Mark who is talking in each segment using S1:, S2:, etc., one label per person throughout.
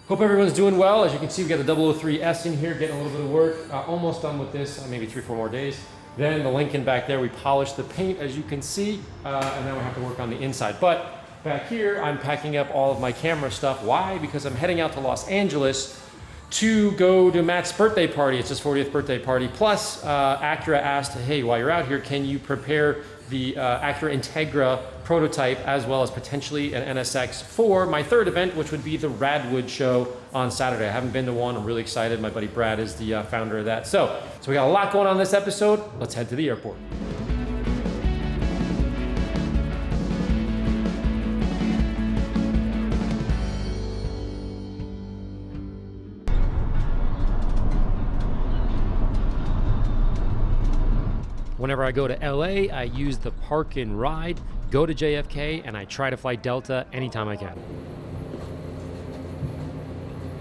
S1: Hope everyone's doing well. As you can see, we got the 003S in here, getting a little bit of work. Almost done with this, maybe 3-4 more days. Then the Lincoln back there, we polished the paint, as you can see, and then we have to work on the inside. But back here, I'm packing up all of my camera stuff. Why? Because I'm heading out to Los Angeles to go to Matt's birthday party. It's his 40th birthday party. Plus, Acura asked, hey, while you're out here, can you prepare the Acura Integra Prototype as well as potentially an NSX for my third event, which would be the Radwood show on Saturday. I haven't been to one. I'm really excited. My buddy Brad is the founder of that. So we got a lot going on this episode. Let's head to the airport. Whenever I go to LA, I use the park and ride, go to JFK, and I try to fly Delta anytime I can.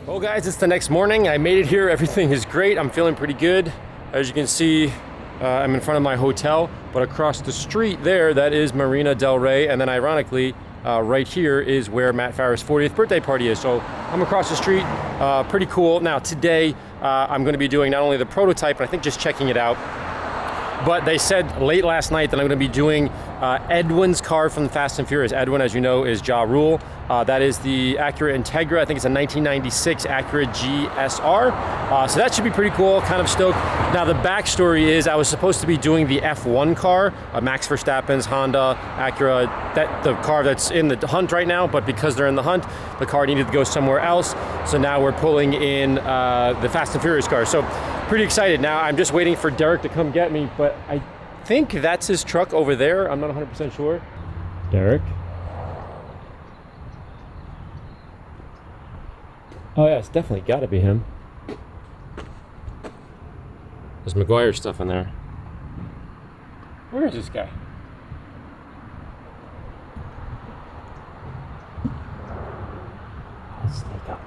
S1: Well guys, it's the next morning. I made it here, everything is great. I'm feeling pretty good. As you can see, I'm in front of my hotel, but across the street there, that is Marina Del Rey. And then ironically, right here is where Matt Farah's 40th birthday party is. So I'm across the street, pretty cool. Now today, I'm gonna be doing not only the prototype, but I think just checking it out. But they said late last night that I'm going to be doing Edwin's car from Fast and Furious. Edwin, as you know, is Ja Rule. That is the Acura Integra. I think it's a 1996 Acura GSR. So that should be pretty cool, kind of stoked. Now the backstory is I was supposed to be doing the F1 car, Max Verstappen's Honda Acura, the car that's in the hunt right now, but because they're in the hunt, the car needed to go somewhere else. So now we're pulling in the Fast and Furious car. So pretty excited. Now I'm just waiting for Derek to come get me, but I think that's his truck over there. I'm not 100% sure. Derek? Oh yeah, it's definitely gotta be him. There's McGuire stuff in there. Where is this guy?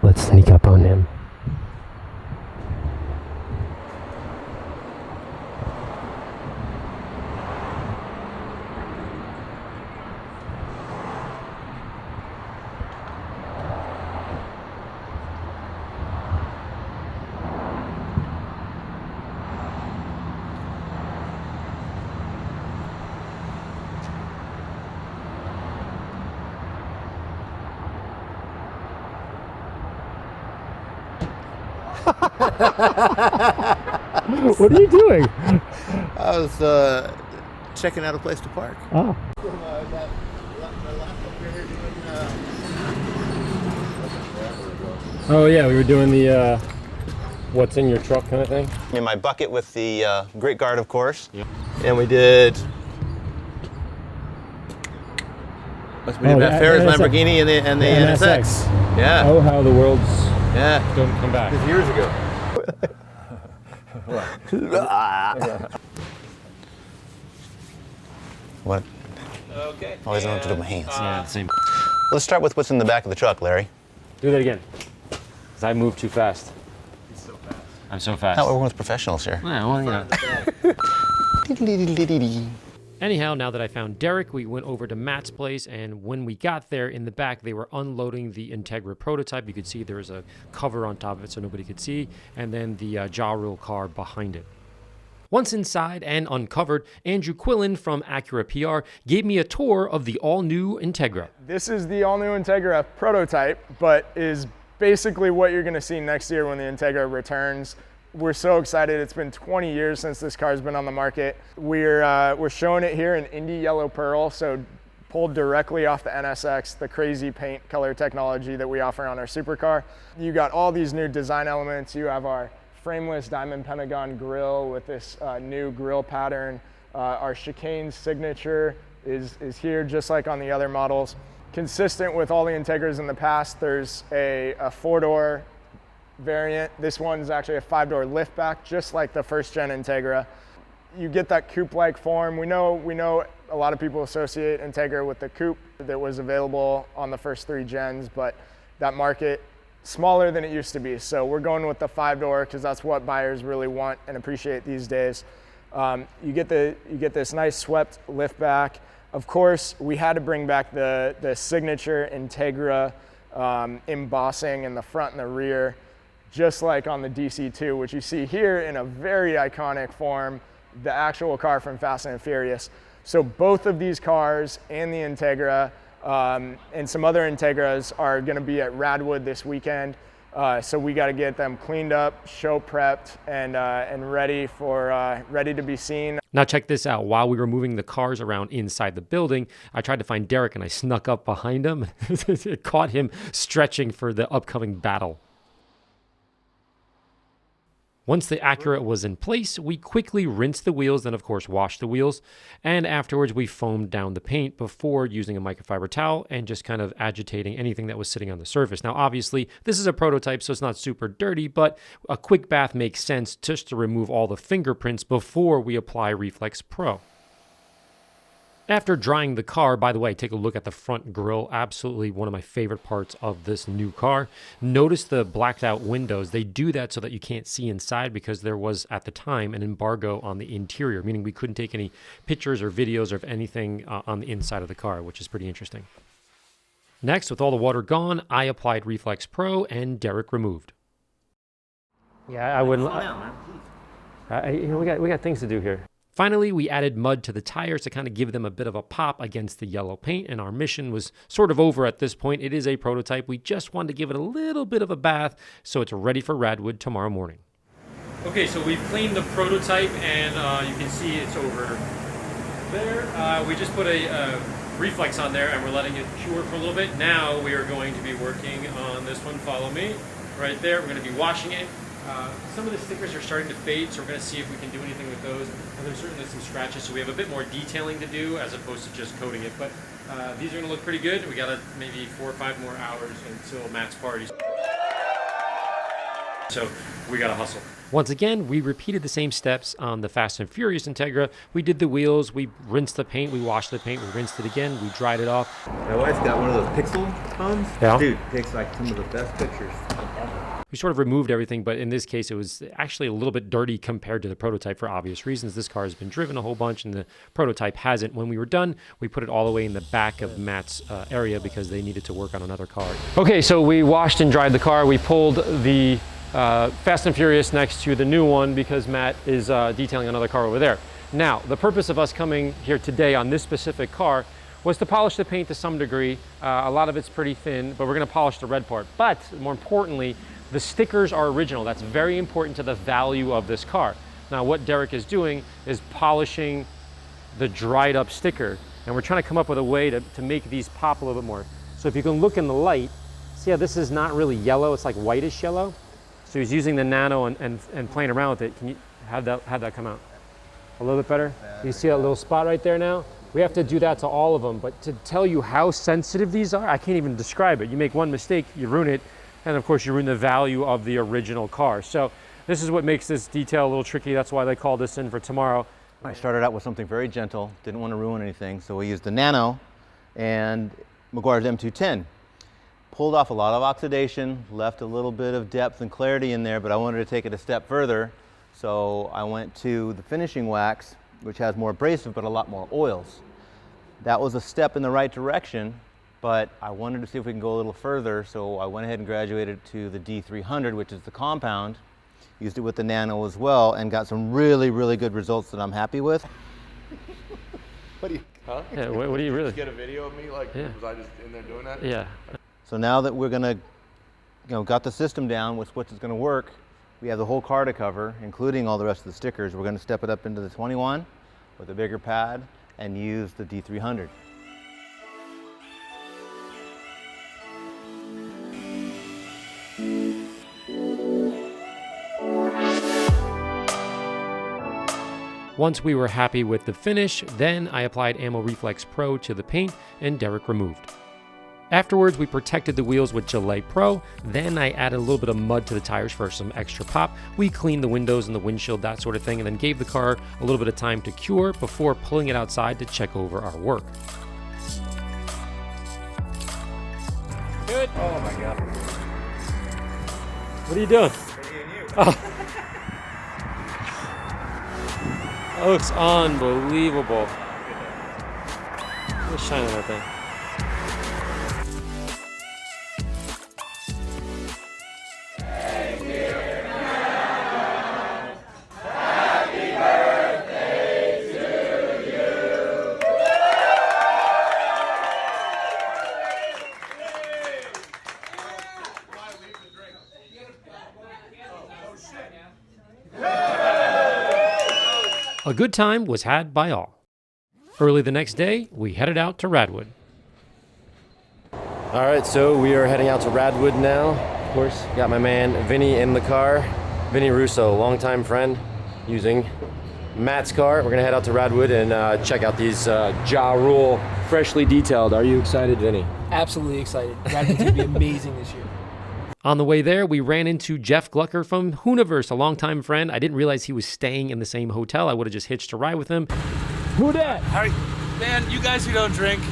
S1: Let's sneak up on him. What are you doing?
S2: I was checking out a place to park.
S1: Oh. Oh yeah, we were doing the what's in your truck kind of thing.
S2: In my bucket with the Great Guard, of course.
S1: Yep.
S2: And we did. Matt Farah's Lamborghini and the NSX. Yeah.
S1: Oh, how the world's
S2: don't
S1: come back.
S2: This years ago. What?
S1: Okay.
S2: Always know what to do with my hands.
S1: Yeah, same.
S2: Let's start with what's in the back of the truck, Larry.
S1: Do that again. Because I move too fast. He's so fast. I'm so fast.
S2: No, everyone's professionals here.
S1: Yeah, well, you know. Anyhow, now that I found Derek, we went over to Matt's place, and when we got there in the back, they were unloading the Integra Prototype. You could see there was a cover on top of it so nobody could see, and then the Ja Rule car behind it. Once inside and uncovered, Andrew Quillen from Acura PR gave me a tour of the all-new Integra.
S3: This is the all-new Integra Prototype, but is basically what you're going to see next year when the Integra returns. We're so excited. It's been 20 years since this car's been on the market. We're showing it here in Indy Yellow Pearl, so pulled directly off the NSX, the crazy paint color technology that we offer on our supercar. You got all these new design elements. You have our frameless diamond pentagon grille with this new grille pattern. Our chicane signature is here just like on the other models. Consistent with all the Integras in the past, there's a 4-door variant. This one's actually a 5-door liftback, just like the first gen Integra. You get that coupe-like form. We know a lot of people associate Integra with the coupe that was available on the first 3 gens, but that market smaller than it used to be. So we're going with the 5-door because that's what buyers really want and appreciate these days. You get this nice swept liftback. Of course, we had to bring back the signature Integra embossing in the front and the rear, just like on the DC2, which you see here in a very iconic form, the actual car from Fast and Furious. So both of these cars and the Integra and some other Integras are gonna be at Radwood this weekend. So we got to get them cleaned up, show prepped, and ready to be seen.
S1: Now check this out. While we were moving the cars around inside the building, I tried to find Derek and I snuck up behind him. It caught him stretching for the upcoming battle. Once the Acura was in place, we quickly rinsed the wheels, then of course washed the wheels, and afterwards we foamed down the paint before using a microfiber towel and just kind of agitating anything that was sitting on the surface. Now obviously this is a prototype, so it's not super dirty, but a quick bath makes sense just to remove all the fingerprints before we apply Reflex Pro. After drying the car, by the way, take a look at the front grille. Absolutely one of my favorite parts of this new car. Notice the blacked out windows. They do that so that you can't see inside because there was, at the time, an embargo on the interior, meaning we couldn't take any pictures or videos of anything on the inside of the car, which is pretty interesting. Next, with all the water gone, I applied Reflex Pro and Derek removed. Yeah, I wouldn't... we got things to do here. Finally, we added mud to the tires to kind of give them a bit of a pop against the yellow paint, and our mission was sort of over at this point. It is a prototype. We just wanted to give it a little bit of a bath so it's ready for Radwood tomorrow morning. Okay, so we've cleaned the prototype, and you can see it's over there. We just put a reflex on there, and we're letting it cure for a little bit. Now we are going to be working on this one. Follow me. Right there, we're going to be washing it. Some of the stickers are starting to fade, so we're going to see if we can do anything with those. And there's certainly some scratches, so we have a bit more detailing to do as opposed to just coating it. But these are going to look pretty good. We got maybe 4 or 5 more hours until Matt's party. So we got to hustle. Once again, we repeated the same steps on the Fast and Furious Integra. We did the wheels, we rinsed the paint, we washed the paint, we rinsed it again, we dried it off.
S2: My wife's got one of those pixel phones.
S1: Yeah.
S2: Dude, takes like some of the best pictures ever.
S1: We sort of removed everything, but in this case, it was actually a little bit dirty compared to the prototype for obvious reasons. This car has been driven a whole bunch, and the prototype hasn't. When we were done, we put it all the way in the back of Matt's area because they needed to work on another car. Okay, so we washed and dried the car. We pulled the Fast and Furious next to the new one because Matt is detailing another car over there. Now, the purpose of us coming here today on this specific car was to polish the paint to some degree. A lot of it's pretty thin, but we're gonna polish the red part. But more importantly, the stickers are original. That's very important to the value of this car. Now, what Derek is doing is polishing the dried up sticker, and we're trying to come up with a way to make these pop a little bit more. So if you can look in the light, see how this is not really yellow, it's like whitish yellow? So he's using the nano and playing around with it. Can you have that come out? A little bit better? You see that little spot right there now? We have to do that to all of them, but to tell you how sensitive these are, I can't even describe it. You make one mistake, you ruin it, and of course you ruin the value of the original car. So this is what makes this detail a little tricky. That's why they called this in for tomorrow.
S2: I started out with something very gentle, didn't want to ruin anything, so we used the Nano and Meguiar's M210. Pulled off a lot of oxidation, left a little bit of depth and clarity in there, but I wanted to take it a step further. So I went to the finishing wax, which has more abrasive but a lot more oils. That was a step in the right direction, but I wanted to see if we can go a little further, so I went ahead and graduated to the D300, which is the compound. Used it with the Nano as well, and got some really, really good results that I'm happy with.
S4: What do you, huh?
S1: Yeah, what do you really?
S4: Just get a video of me, like,
S1: Yeah.
S4: was I just in there doing that?
S1: Yeah.
S2: So now that we're gonna, got the system down with which is gonna work, we have the whole car to cover, including all the rest of the stickers. We're gonna step it up into the 21 with a bigger pad and use the D300.
S1: Once we were happy with the finish, then I applied Ammo Reflex Pro to the paint and Derek removed. Afterwards, we protected the wheels with Gillette Pro. Then I added a little bit of mud to the tires for some extra pop. We cleaned the windows and the windshield, that sort of thing, and then gave the car a little bit of time to cure before pulling it outside to check over our work. Good.
S4: Oh my God.
S1: What are you doing? Oh. That looks unbelievable. Let's shine on that thing. A good time was had by all. Early the next day, we headed out to Radwood. All right, so we are heading out to Radwood now. Of course, got my man Vinny in the car. Vinny Russo, longtime friend, using Matt's car. We're gonna head out to Radwood and check out these Ja Rule freshly detailed. Are you excited, Vinny?
S5: Absolutely excited. Radwood's gonna be amazing this year.
S1: On the way there, we ran into Jeff Glucker from Hooniverse, a longtime friend. I didn't realize he was staying in the same hotel. I would have just hitched a ride with him. Who dat?
S6: Man, you guys who don't drink,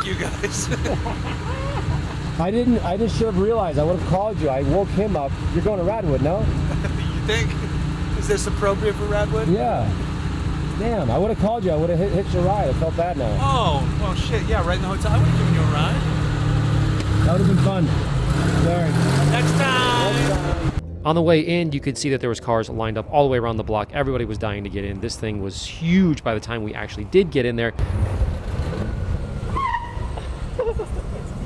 S6: you guys.
S1: I just should have realized. I would have called you. I woke him up. You're going to Radwood, no?
S6: You think? Is this appropriate for Radwood?
S1: Yeah. Damn, I would have called you. I would have hitched a ride. I felt bad now.
S6: Oh, well shit, yeah, right in the hotel. I would have given you a ride.
S1: That would have been fun. Sorry.
S6: Next time.
S1: On the way in, you could see that there was cars lined up all the way around the block. Everybody was dying to get in. This thing was huge by the time we actually did get in there.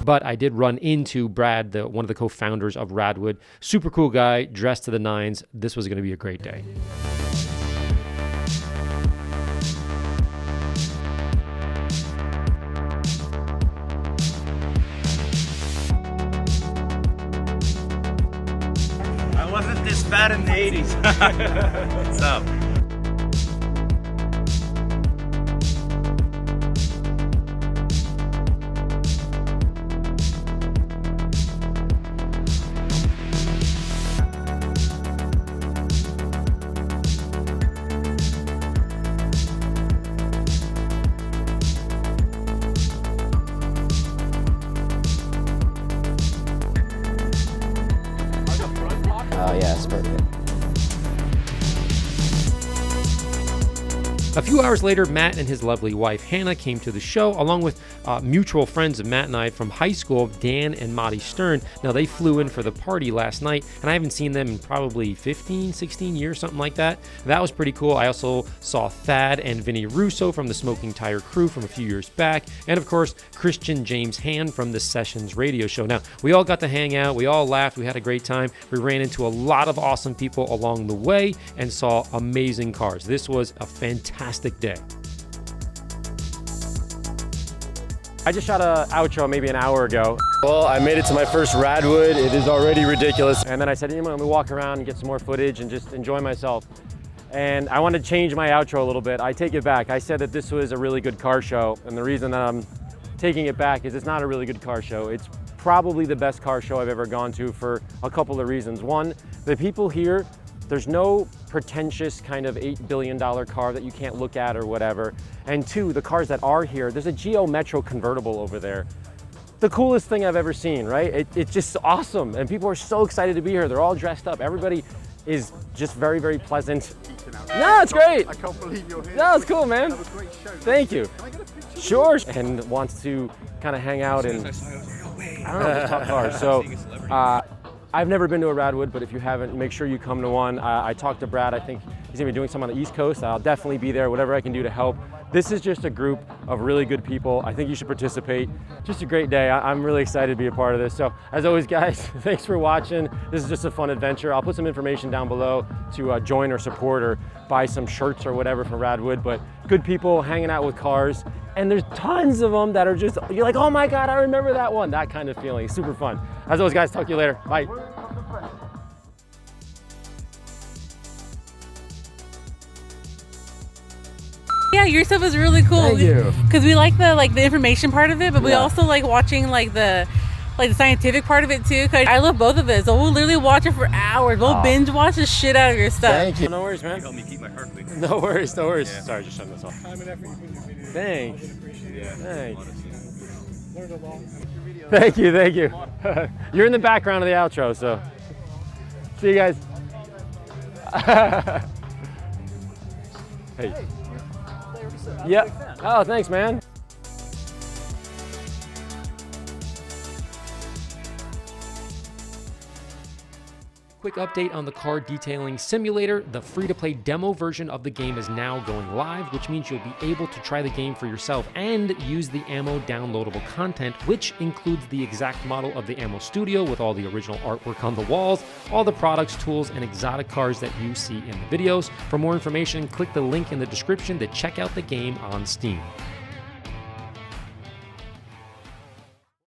S1: But I did run into Brad, one of the co-founders of Radwood. Super cool guy, dressed to the nines. This was going to be a great day.
S6: I wasn't this fat in the 80s. What's up?
S1: Oh, yeah, it's perfect. A few hours later, Matt and his lovely wife, Hannah, came to the show, along with mutual friends of Matt and I from high school, Dan and Maddie Stern. Now, they flew in for the party last night, and I haven't seen them in probably 15, 16 years, something like that. That was pretty cool. I also saw Thad and Vinny Russo from the Smoking Tire crew from a few years back, and of course, Christian James Hand from the Sessions radio show. Now, we all got to hang out, we all laughed, we had a great time. We ran into a lot of awesome people along the way and saw amazing cars. This was a fantastic day. I just shot an outro maybe an hour ago. Well, I made it to my first Radwood. It is already ridiculous. And then I said, you know, let me walk around and get some more footage and just enjoy myself. And I want to change my outro a little bit. I take it back. I said that this was a really good car show. And the reason that I'm taking it back is it's not a really good car show. It's probably the best car show I've ever gone to for a couple of reasons. One, the people here, there's no pretentious kind of $8 billion car that you can't look at or whatever. And two, the cars that are here, there's a Geo Metro convertible over there. The coolest thing I've ever seen, right? It's just awesome. And people are so excited to be here. They're all dressed up. Everybody is just very, very pleasant. No, it's great.
S4: I can't believe you're here.
S1: No, it's cool, man.
S4: Have a great show.
S1: Thank you.
S4: Can I get a picture?
S1: Sure. And wants to kind of hang out and, I don't know, talk cars. So, I've never been to a Radwood, but if you haven't, make sure you come to one. I talked to Brad. I think he's gonna be doing some on the East Coast. I'll definitely be there, whatever I can do to help. This is just a group of really good people. I think you should participate. Just a great day. I'm really excited to be a part of this. So as always, guys, thanks for watching. This is just a fun adventure. I'll put some information down below to join or support or buy some shirts or whatever from Radwood, but good people hanging out with cars. And there's tons of them that are just, you're like, oh my God, I remember that one. That kind of feeling, super fun. As always, guys, talk to you later. Bye.
S7: Yeah, your stuff is really cool.
S1: Thank you.
S7: Because we like the information part of it, but we
S1: Yeah.
S7: also like watching the scientific part of it too. Cause I love both of it, so we'll literally watch it for hours. We'll binge watch the shit out of your stuff.
S1: Thank you. No worries, man.
S6: Help me keep my heart beating.
S1: No worries, no worries. Sorry, just shutting this off.
S3: Time and effort you put in your video.
S1: Thanks.
S3: Appreciate it.
S1: Thanks.
S3: Learned a lot.
S1: Thank you, thank you. You're in the background of the outro, so. See you guys. Hey. Yep. Oh, thanks, man. Quick update on the car detailing simulator. The free-to-play demo version of the game is now going live, which means you'll be able to try the game for yourself and use the ammo downloadable content, which includes the exact model of the ammo studio with all the original artwork on the walls, all the products, tools, and exotic cars that you see in the videos. For more information, click the link in the description to check out the game on Steam.